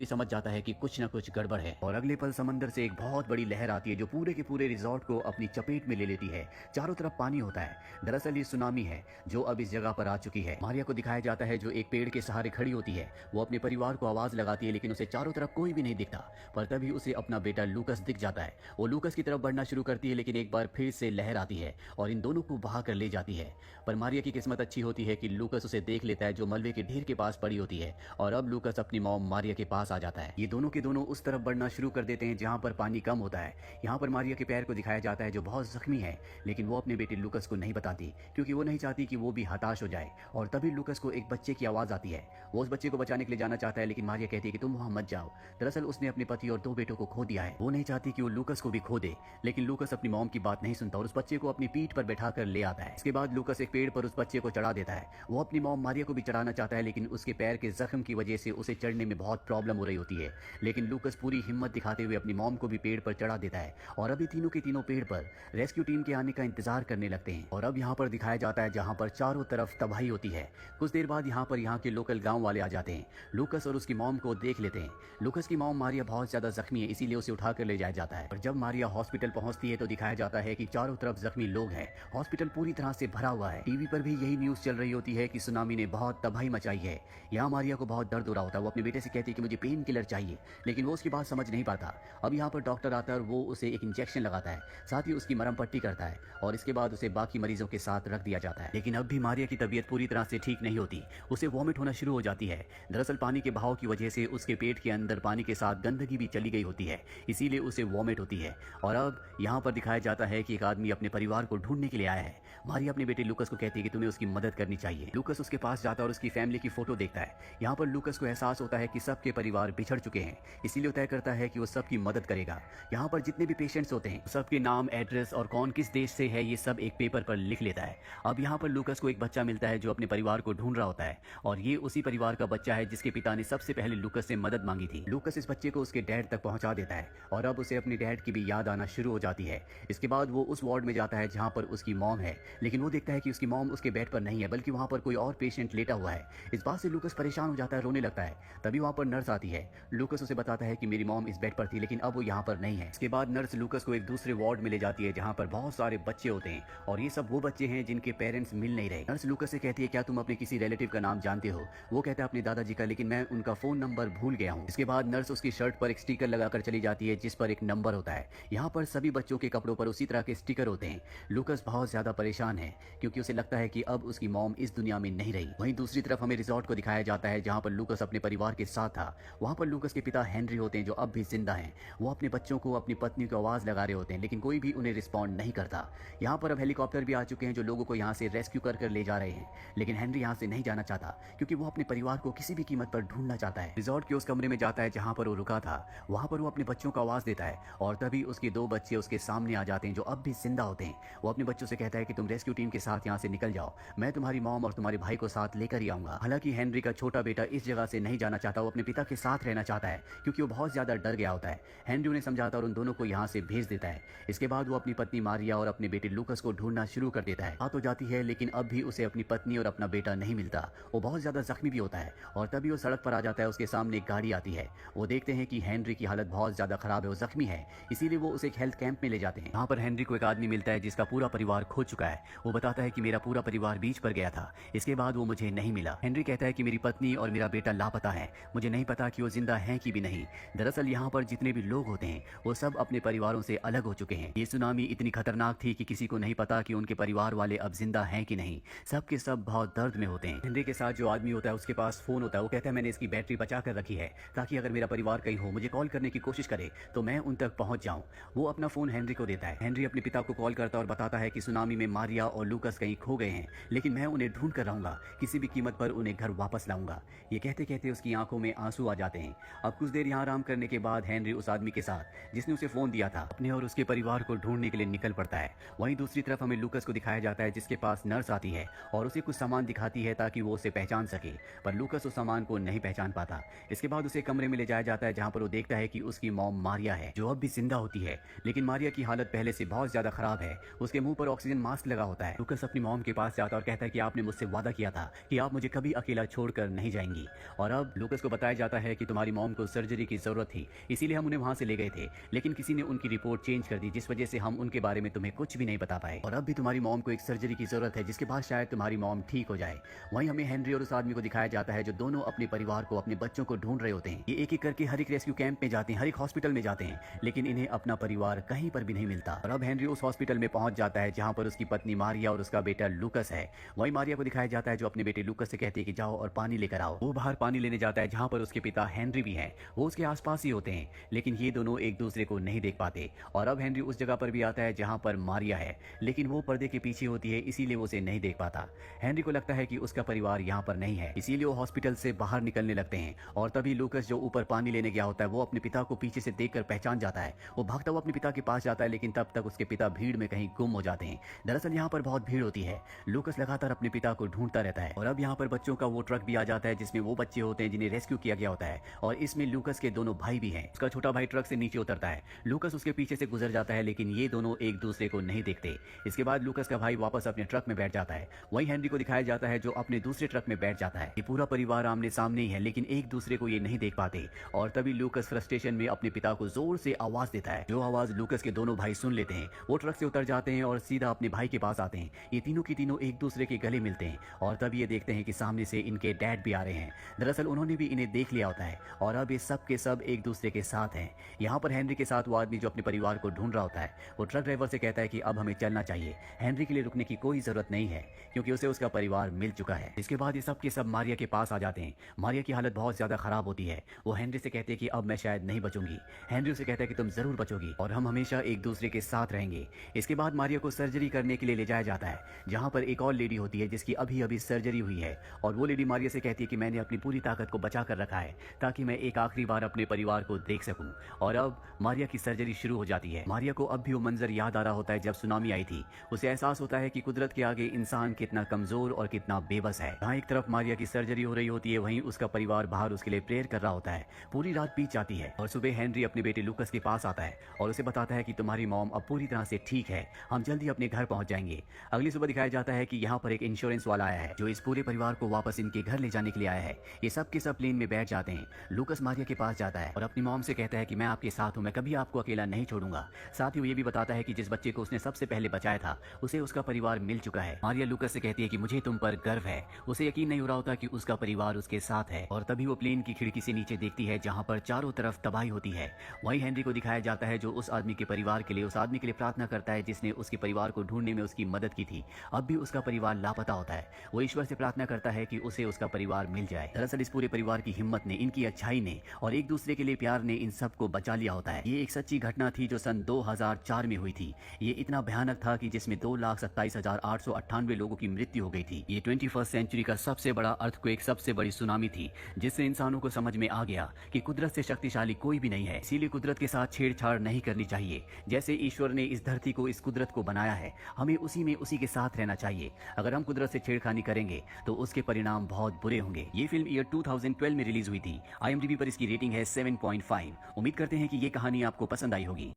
ये समझ जाता है कि कुछ न कुछ गड़बड़ है और अगले पल समंदर से एक बहुत बड़ी लहर आती है जो पूरे के पूरे रिजॉर्ट को अपनी चपेट में ले लेती है। चारों तरफ पानी होता है। दरअसल ये सुनामी है जो अब इस जगह पर आ चुकी है। मारिया को दिखाया जाता है जो एक पेड़ के सहारे खड़ी होती है। वो अपने परिवार को आवाज लगाती है लेकिन उसे चारों तरफ कोई भी नहीं दिखता। पर तभी उसे अपना बेटा लूकस दिख जाता है। वो लूकस की तरफ बढ़ना शुरू करती है लेकिन एक बार फिर से लहर आती है और इन दोनों को बहा कर ले जाती है। पर मारिया की किस्मत अच्छी होती है कि लूकस उसे देख लेता है जो मलबे के ढेर के पास पड़ी होती है और अब लूकस अपनी मॉम मारिया के पास आ जाता है। ये दोनों के दोनों उस तरफ बढ़ना शुरू कर देते हैं जहां पर पानी कम होता है। यहाँ पर मारिया के पैर को दिखाया जाता है जो बहुत जख्मी है लेकिन वो अपने बेटे लूकस को नहीं बताती क्योंकि वो नहीं चाहती कि वो भी हताश हो जाए। और तभी लूकस को एक बच्चे की आवाज आती है। वो उस बच्चे को बचाने के लिए जाना चाहता है लेकिन मारिया कहती है कि तुम वहां मत जाओ। दरअसल उसने अपने पति और 2 बेटों को खो दिया है। वो नहीं चाहती कि वो लूकस को भी खो दे लेकिन लूकस अपनी मॉम की बात नहीं सुनता और उस बच्चे को अपनी पीठ पर बैठा कर ले आता है। इसके बाद लूकस एक पेड़ पर उस बच्चे को चढ़ा देता है। वो अपनी मॉम मारिया को भी चढ़ाना चाहता है लेकिन उसके पैर के जख्म की वजह से उसे चढ़ने में बहुत प्रॉब्लम हो रही होती है। लेकिन लूकस पूरी हिम्मत दिखाते हुए अपनी मॉम को भी पेड़ पर चढ़ा देता है और अभी तीनों के तीनों पेड़ पर रेस्क्यू टीम के आने का इंतजार करने लगते हैं। और अब यहाँ पर दिखाया जाता है जहाँ पर चारों तरफ तबाही होती है। कुछ देर बाद यहाँ पर यहाँ के लोकल गाँव वाले आ जाते हैं। लूकस और उसकी मॉम को देख लेते हैं। लूकस की मॉम मारिया बहुत ज्यादा जख्मी है इसीलिए उसे उठाकर ले जाया जाता है। और जब मारिया हॉस्पिटल पहुंचती है तो दिखाया जाता है कि चारों तरफ जख्मी लोग हैं। हॉस्पिटल पूरी तरह से भरा हुआ है। टीवी पर भी यही न्यूज चल रही होती है कि सुनामी ने बहुत तबाही मचाई है। यहाँ मारिया को बहुत दर्द हो रहा होता है। वो अपने बेटे से कहती है कि मुझे पेन किलर चाहिए लेकिन वो उसकी बात समझ नहीं पाता। अब यहाँ पर डॉक्टर आता है और वो उसे एक इंजेक्शन लगाता है, साथ ही उसकी मरहम पट्टी करता है और इसके बाद उसे बाकी मरीजों के साथ रख दिया जाता है। लेकिन अब भी मारिया की तबीयत पूरी तरह से ठीक नहीं होती। उसे वॉमिट होना शुरू हो जाती है। दरअसल पानी के बहाव की वजह से उसके पेट के अंदर पानी के साथ गंदगी भी चली गई होती है इसीलिए उसे वॉमिट होती है। और अब यहाँ पर दिखाया जाता है कि एक आदमी अपने परिवार को ढूंढने के लिए आया है। मारिया अपने बेटे लूकस को कहती है कि तुम्हें उसकी मदद करनी चाहिए। लूकस उसके पास जाता है और उसकी फैमिली की फोटो देखता है। यहाँ पर लूकस को एहसास होता है कि सबके परिवार बिछड़ चुके हैं इसीलिए वो तय करता है कि वो सबकी मदद करेगा। यहाँ पर जितने भी पेशेंट्स होते हैं सबके नाम, एड्रेस और कौन किस देश से है ये सब एक पेपर पर लिख लेता है। अब यहाँ पर लूकस को एक बच्चा मिलता है जो अपने परिवार को ढूंढ रहा होता है और ये उसी परिवार का बच्चा है जिसके पिता ने सबसे पहले लूकस से मदद मांगी थी। लूकस इस बच्चे को उसके डैड तक पहुंचा देता है और अब उसे अपने डैड की भी याद आना शुरू हो जाती है। इसके बाद वो उस वार्ड में जाता है जहाँ पर उसकी मॉम है लेकिन वो देखता है कि उसकी मॉम उसके बेड पर नहीं है बल्कि वहाँ पर कोई और पेशेंट लेटा हुआ है। इस बात से लूकस परेशान हो जाता है, रोने लगता है। तभी वहाँ पर नर्स आती है। लूकस उसे बताता है कि मेरी मॉम इस बेड पर थी लेकिन अब वो यहाँ पर नहीं है। इसके बाद नर्स लूकस को एक दूसरे वार्ड में ले जाती है जहाँ पर बहुत सारे बच्चे होते हैं और ये सब वो बच्चे हैं जिनके पेरेंट्स मिल नहीं रहे। नर्स लूकस से कहती है क्या तुम अपने किसी रिलेटिव का नाम जानते हो? वो कहता है अपने दादाजी का लेकिन मैं उनका फोन नंबर भूल गया हूँ। इसके बाद नर्स उसकी शर्ट पर एक स्टिकर लगाकर चली जाती है जिस पर एक नंबर होता है। यहाँ पर सभी बच्चों के कपड़ों पर उसी तरह के स्टिकर होते हैं। लूकस बहुत ज्यादा परेशान है क्योंकि उसे लगता है कि अब उसकी मॉम इस दुनिया में नहीं रही। वहीं दूसरी तरफ हमें रिजॉर्ट को दिखाया जाता है जहाँ पर लूकस अपने परिवार के साथ था। वहाँ पर लूकस के पिता हेनरी होते हैं जो अब भी जिंदा हैं। वो अपने बच्चों को, अपनी पत्नी को आवाज लगा रहे होते हैं लेकिन कोई भी उन्हें रिस्पॉन्ड नहीं करता। यहाँ पर अब हेलीकॉप्टर भी आ चुके हैं जो लोगों को यहाँ से रेस्क्यू कर ले जा रहे हैं लेकिन हेनरी यहाँ से नहीं जाना चाहता क्योंकि वो अपने परिवार को किसी भी कीमत पर ढूंढना चाहता है। रिजॉर्ट के उस कमरे में जाता है जहाँ पर वो रुका था। वहाँ पर वो अपने बच्चों को आवाज देता है और तभी उसके 2 बच्चे उसके सामने आ जाते हैं जो अब भी जिंदा होते हैं। वो अपने बच्चों से कहता है कि तुम रेस्क्यू टीम के साथ यहाँ से निकल जाओ, मैं तुम्हारी मॉम और तुम्हारे भाई को साथ लेकर ही आऊंगा। हालांकि हेनरी का छोटा बेटा इस जगह से नहीं जाना चाहता, वो अपने पिता के साथ रहना चाहता है क्योंकि वो बहुत ज्यादा डर गया होता है। हेनरी उन्हें समझाता और उन दोनों को यहाँ से भेज देता है। इसके बाद वो अपनी पत्नी मारिया और अपने बेटे लूकस को ढूंढना शुरू कर देता है। बात हो जाती है लेकिन अब भी उसे अपनी पत्नी और अपना बेटा नहीं मिलता। वो बहुत ज्यादा जख्मी भी होता है और तभी वो सड़क पर आ जाता है। उसके सामने एक गाड़ी आती है। वो देखते हैं कि हेनरी की हालत बहुत ज्यादा खराब है, वो जख्मी है, इसीलिए वो उसे एक हेल्थ कैंप में ले जाते हैं। यहाँ पर हेनरी को एक आदमी मिलता है जिसका पूरा परिवार खो चुका है। वो बताता है कि मेरा पूरा परिवार बीच पर गया था, इसके बाद वो मुझे नहीं मिला। हेनरी कहता है कि मेरी पत्नी और मेरा बेटा लापता है, मुझे नहीं पता कि वो जिंदा हैं कि भी नहीं। दरअसल यहाँ पर जितने भी लोग होते हैं वो सब अपने परिवारों से अलग हो चुके हैं। ये सुनामी इतनी खतरनाक थी कि किसी को नहीं पता कि उनके परिवार वाले अब जिंदा हैं कि नहीं। सब के सब बहुत दर्द में होते हैं। हेनरी के साथ जो आदमी होता है उसके पास फोन होता है। वो कहता है मैंने इसकी बैटरी बचा कर रखी है ताकि अगर मेरा परिवार कहीं हो, मुझे कॉल करने की कोशिश करे तो मैं उन तक पहुंच जाऊं। वो अपना फोन हेनरी को देता है। हेनरी अपने पिता को कॉल करता है और बताता है कि सुनामी में मारिया और लूकस कहीं खो गए हैं लेकिन मैं उन्हें ढूंढ कर रहूंगा, किसी भी कीमत पर उन्हें घर वापस लाऊंगा। ये कहते कहते उसकी आंखों में आंसू आ जाते हैं। अब कुछ देर यहाँ आराम करने के बाद हेनरी उस आदमी के साथ जिसने उसे फोन दिया था अपने और उसके परिवार को ढूंढने के लिए निकल पड़ता है। वहीं दूसरी तरफ हमें लूकस को दिखाया जाता है जिसके पास नर्स आती है और उसे कुछ सामान दिखाती है ताकि वो उसे पहचान सके, पर लूकस उस सामान को नहीं पहचान पाता। इसके बाद उसे कमरे में ले जाया जाता है जहाँ पर वो देखता है कि उसकी मॉम मारिया है जो अब भी जिंदा होती है लेकिन मारिया की हालत पहले से बहुत ज्यादा खराब है। उसके मुंह पर ऑक्सीजन मास्क लगा होता है। लूकस अपनी मॉम के पास जाता है और कहता है कि आपने मुझसे वादा किया था कि आप मुझे कभी अकेला छोड़कर नहीं जाएंगी। और अब लूकस को बताया जाता है है कि तुम्हारी मॉम को सर्जरी की जरूरत थी, इसीलिए हम उन्हें वहां से ले गए थे, लेकिन किसी ने उनकी रिपोर्ट चेंज कर दी, जिस वजह से हम उनके बारे में तुम्हें कुछ भी नहीं बता पाए। और अब भी तुम्हारी मॉम को एक सर्जरी की जरूरत है, जिसके बाद शायद तुम्हारी मॉम ठीक हो जाए। वहीं हमें हेनरी और उस आदमी को दिखाया जाता है जो दोनों अपने परिवार को, अपने बच्चों को ढूंढ रहे होते हैं। ये एक एक करके हर एक रेस्क्यू कैंप में जाते हैं, हर एक हॉस्पिटल में जाते हैं, लेकिन इन्हें अपना परिवार कहीं पर भी नहीं मिलता। और अब हेनरी उस हॉस्पिटल में पहुंच जाता है जहां पर उसकी पत्नी मारिया और उसका बेटा लूकस है। वहीं मारिया को दिखाया जाता है जो अपने बेटे लूकस से कहती है कि जाओ और पानी लेकर आओ। वो बाहर पानी लेने जाता है जहां पर उसके पिता हेनरी भी हैं। वो उसके आसपास ही होते हैं, लेकिन ये दोनों एक दूसरे को नहीं देख पाते। और अब हेनरी उस जगह पर भी आता है जहां पर मारिया है, लेकिन वो पर्दे के पीछे होती है, इसीलिए वो उसे नहीं देख पाता। हेनरी को लगता है कि उसका परिवार यहाँ पर नहीं है, इसीलिए वो हॉस्पिटल से बाहर निकलने लगते हैं। और तभी लूकस जो ऊपर पानी लेने गया होता है वो अपने पिता को पीछे से देखकर पहचान जाता है। वो भागता हुआ अपने पिता के पास जाता है, लेकिन तब तक उसके पिता भीड़ में कहीं गुम हो जाते हैं। दरअसल यहाँ पर बहुत भीड़ होती है। लूकस लगातार अपने पिता को ढूंढता रहता है। और अब यहाँ पर बच्चों का वो ट्रक भी आ जाता है जिसमें वो बच्चे होते हैं जिन्हें रेस्क्यू किया गया होता है, और इसमें लूकस के दोनों भाई भी हैं। उसका छोटा भाई ट्रक से नीचे उतरता है, लूकस उसके पीछे से गुजर जाता है, लेकिन ये दोनों एक दूसरे को नहीं देखते। इसके बाद लूकस का भाई वापस अपने ट्रक में बैठ जाता है। वहीं हेनरी को दिखाया जाता है जो अपने दूसरे ट्रक में बैठ जाता है। ये पूरा परिवार आमने सामने ही है, लेकिन एक दूसरे को ये नहीं देख पाते। और तभी लूकस फ्रस्ट्रेशन में अपने पिता को जोर से आवाज देता है, जो आवाज लूकस के दोनों भाई सुन लेते हैं। वो ट्रक से उतर जाते हैं और सीधा अपने भाई के पास आते हैं। ये तीनों की तीनों एक दूसरे के गले मिलते हैं, और तब ये देखते हैं कि सामने से इनके डैड भी आ रहे हैं। दरअसल उन्होंने भी इन्हें देख लिया होता है, और अब ये सब के सब एक दूसरे के साथ हैं। यहाँ पर हेनरी के साथ वो आदमी जो अपने परिवार को ढूंढ रहा होता है, वो ट्रक ड्राइवर से कहता है कि अब हमें चलना चाहिए। हेनरी के लिए रुकने की कोई जरूरत नहीं है, क्योंकि उसे उसका परिवार मिल चुका है। इसके बाद ये सब के सब मारिया के पास आ जाते हैं। मारिया की हालत बहुत ज्यादा खराब होती है। वो हेनरी से कहते हैं कि अब मैं शायद नहीं बचूंगी। हेनरी उसे कहता है कि तुम जरूर बचोगी और हम हमेशा एक दूसरे के साथ रहेंगे। इसके बाद मारिया को सर्जरी करने के लिए ले जाया जाता है, जहां पर एक और लेडी होती है जिसकी अभी अभी सर्जरी हुई है। और वो लेडी मारिया से कहती है कि मैंने अपनी पूरी ताकत को बचा कर रखा है ताकि मैं एक आखिरी बार अपने परिवार को देख सकूं। और अब मारिया की सर्जरी शुरू हो जाती है। मारिया को अब भी वो मंजर याद आ रहा होता है जब सुनामी आई थी। उसे एहसास होता है कि कुदरत के आगे इंसान कितना कमजोर और कितना बेबस है। जहाँ एक तरफ मारिया की सर्जरी हो रही होती है, वहीं उसका परिवार बाहर उसके लिए प्रेयर कर रहा होता है। पूरी रात बीत जाती है और सुबह हेनरी अपने बेटे लूकस के पास आता है और उसे बताता है कि तुम्हारी मॉम अब पूरी तरह से ठीक है, हम जल्दी अपने घर पहुंच जाएंगे। अगली सुबह दिखाया जाता है कि यहाँ पर एक इंश्योरेंस वाला आया है जो इस पूरे परिवार को वापस इनके घर ले जाने के लिए आया है। ये सब के सब प्लेन में बैठ जाते हैं। लूकस मारिया के पास जाता है और अपनी मॉम से कहता है कि मैं आपके साथ हूँ, मैं कभी आपको अकेला नहीं छोड़ूंगा। साथ ही वो ये भी बताता है कि जिस बच्चे को उसने सबसे पहले बचाया था उसे उसका परिवार मिल चुका है। मारिया लूकस से कहती है कि मुझे तुम पर गर्व है। उसे यकीन नहीं हो रहा होता कि उसका परिवार उसके साथ है। और तभी वो प्लेन की खिड़की से नीचे देखती है जहाँ पर चारों तरफ तबाही होती है। वहीं हेनरी को दिखाया जाता है जो उस आदमी के परिवार के लिए, उस आदमी के लिए प्रार्थना करता है जिसने उसके परिवार को ढूंढने में उसकी मदद की थी। अब भी उसका परिवार लापता होता है। वो ईश्वर से प्रार्थना करता है कि उसे उसका परिवार मिल जाए। दरअसल इस पूरे परिवार की हिम्मत ने, इनकी अच्छाई ने और एक दूसरे के लिए प्यार ने इन सबको बचा लिया होता है। ये एक सच्ची घटना थी जो सन 2004 में हुई थी। ये इतना भयानक था कि जिसमें 2,27,898 लोगों की मृत्यु हो गई थी। ये 21वीं सेंचुरी का सबसे बड़ा अर्थक्वेक, सबसे बड़ी सुनामी थी, जिससे इंसानों को समझ में आ गया कि कुदरत से शक्तिशाली कोई भी नहीं है। इसीलिए कुदरत के साथ छेड़छाड़ नहीं करनी चाहिए। जैसे ईश्वर ने इस धरती को, इस कुदरत को बनाया है, हमें उसी में उसी के साथ रहना चाहिए। अगर हम कुदरत से छेड़खानी करेंगे तो उसके परिणाम बहुत बुरे होंगे। ये फिल्म ईयर 2012 में रिलीज हुई थी। IMDb पर इसकी रेटिंग है 7.5। उम्मीद करते हैं कि ये कहानी आपको पसंद आई होगी।